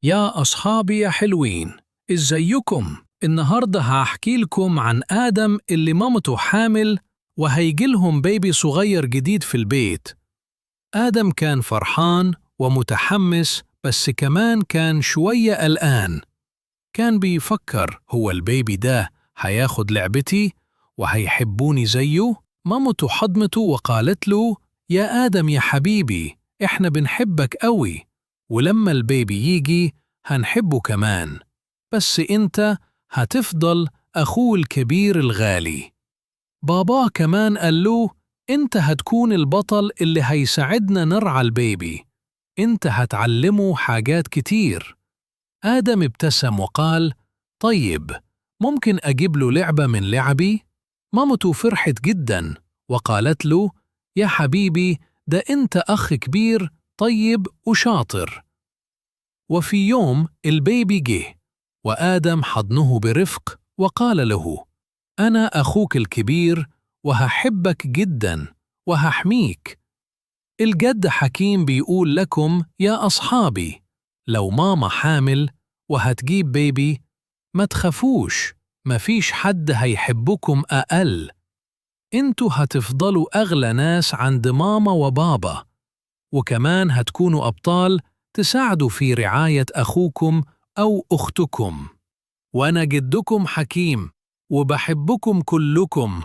يا أصحابي يا حلوين، إزيكم؟ النهاردة هحكي لكم عن آدم اللي مامته حامل وهيجيلهم بيبي صغير جديد في البيت. آدم كان فرحان ومتحمس بس كمان كان شوية قلقان. كان بيفكر هو البيبي ده هياخد لعبتي وهيحبوني زيه؟ مامته حضنته وقالت له: يا آدم يا حبيبي، إحنا بنحبك قوي، ولما البيبي يجي هنحبه كمان، بس إنت هتفضل أخوه الكبير الغالي. بابا كمان قال له: إنت هتكون البطل اللي هيساعدنا نرعى البيبي، إنت هتعلمه حاجات كتير. آدم ابتسم وقال: طيب، ممكن أجيب له لعبة من لعبي؟ مامته فرحت جدا وقالت له: يا حبيبي، ده أنت أخ كبير طيب وشاطر. وفي يوم البيبي جه وآدم حضنه برفق وقال له: أنا أخوك الكبير وهحبك جدا وهحميك. الجد حكيم بيقول لكم يا أصحابي، لو ماما حامل وهتجيب بيبي ما تخافوش، مفيش حد هيحبكم أقل، انتوا هتفضلوا أغلى ناس عند ماما وبابا، وكمان هتكونوا أبطال تساعدوا في رعاية أخوكم أو أختكم. وأنا جدكم حكيم وبحبكم كلكم.